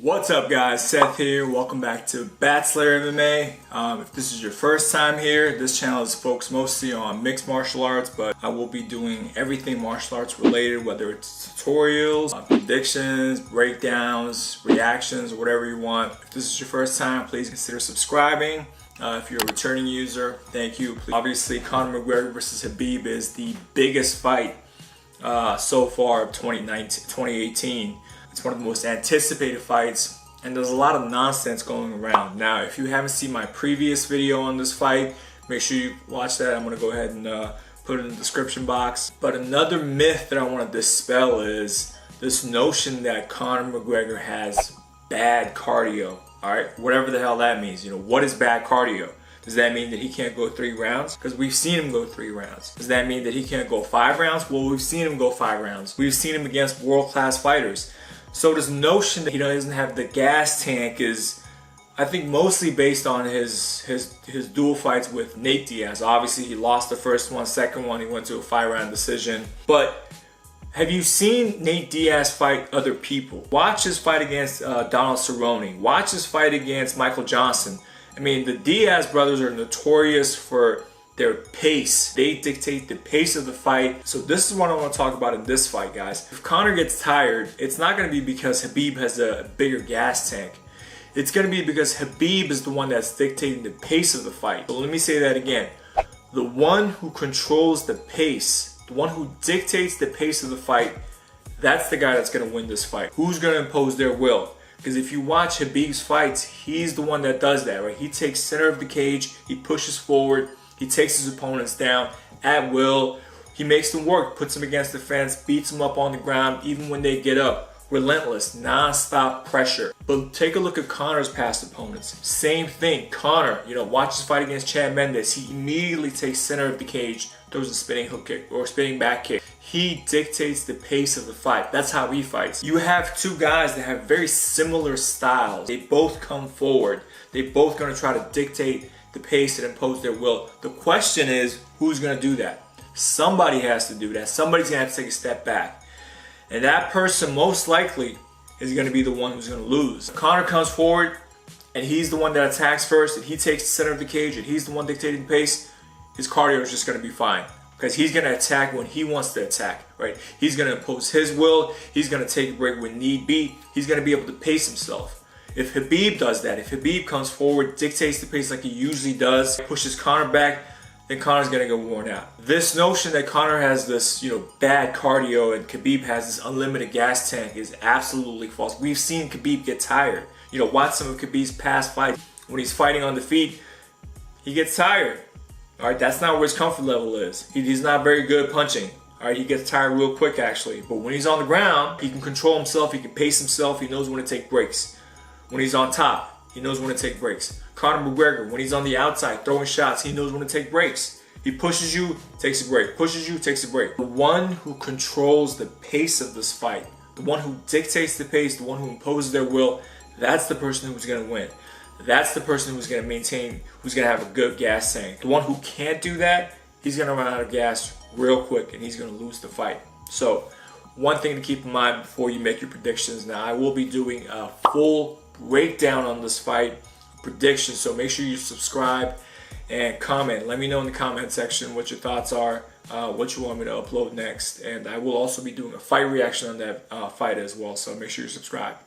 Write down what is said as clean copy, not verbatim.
What's up guys, Seth here. Welcome back to Batslayer MMA. If this is your first time here, this channel is focused mostly on mixed martial arts, but I will be doing everything martial arts related, whether it's tutorials, predictions, breakdowns, reactions, whatever you want. If this is your first time, please consider subscribing. If you're a returning user, thank you. Obviously, Conor McGregor versus Khabib is the biggest fight so far of 2018. It's one of the most anticipated fights, and there's a lot of nonsense going around. Now, if you haven't seen my previous video on this fight, make sure you watch that. I'm going to go ahead and put it in the description box. But another myth that I want to dispel is this notion that Conor McGregor has bad cardio. Alright, whatever the hell that means. You know, what is bad cardio? Does that mean that he can't go 3 rounds? Because we've seen him go 3 rounds. Does that mean that he can't go 5 rounds? Well, we've seen him go 5 rounds. We've seen him against world-class fighters. So this notion that he doesn't have the gas tank is, I think, mostly based on his dual fights with Nate Diaz. Obviously, he lost the first one, second one, he went to a 5-round decision. But have you seen Nate Diaz fight other people? Watch his fight against Donald Cerrone. Watch his fight against Michael Johnson. I mean, the Diaz brothers are notorious for their pace. They dictate the pace of the fight. So this is what I want to talk about in this fight, guys. If Conor gets tired, it's not going to be because Khabib has a bigger gas tank. It's going to be because Khabib is the one that's dictating the pace of the fight. So let me say that again. The one who controls the pace, the one who dictates the pace of the fight, that's the guy that's going to win this fight. Who's going to impose their will? Because if you watch Khabib's fights, he's the one that does that, right? He takes center of the cage, he pushes forward, he takes his opponents down at will. He makes them work, puts them against the fence, beats them up on the ground, even when they get up. Relentless, non-stop pressure. But take a look at Conor's past opponents. Same thing. Conor, watch his fight against Chad Mendes. He immediately takes center of the cage, throws a spinning hook kick or spinning back kick. He dictates the pace of the fight. That's how he fights. You have 2 guys that have very similar styles. They both come forward. They both going to try to dictate the pace and impose their will. The question is, who's going to do that? Somebody has to do that. Somebody's going to have to take a step back. And that person most likely is going to be the one who's going to lose. Conor comes forward and he's the one that attacks first, and he takes the center of the cage, and he's the one dictating the pace. His cardio is just going to be fine because he's going to attack when he wants to attack, right? He's going to impose his will. He's going to take a break when need be. He's going to be able to pace himself. If Khabib does that, if Khabib comes forward, dictates the pace like he usually does, pushes Conor back, then Conor's gonna get worn out. This notion that Conor has this, bad cardio and Khabib has this unlimited gas tank is absolutely false. We've seen Khabib get tired. Watch some of Khabib's past fights. When he's fighting on the feet, he gets tired. All right, that's not where his comfort level is. He's not very good punching. All right, he gets tired real quick actually. But when he's on the ground, he can control himself. He can pace himself. He knows when to take breaks. When he's on top, he knows when to take breaks. Conor McGregor, when he's on the outside throwing shots, he knows when to take breaks. He pushes you, takes a break. Pushes you, takes a break. The one who controls the pace of this fight, the one who dictates the pace, the one who imposes their will, that's the person who's going to win. That's the person who's going to maintain, who's going to have a good gas tank. The one who can't do that, he's going to run out of gas real quick and he's going to lose the fight. So, one thing to keep in mind before you make your predictions. Now, I will be doing a full breakdown on this fight, predictions, so make sure you subscribe and comment. Let me know in the comment section what your thoughts are, what you want me to upload next, and I will also be doing a fight reaction on that fight as well, so make sure you subscribe.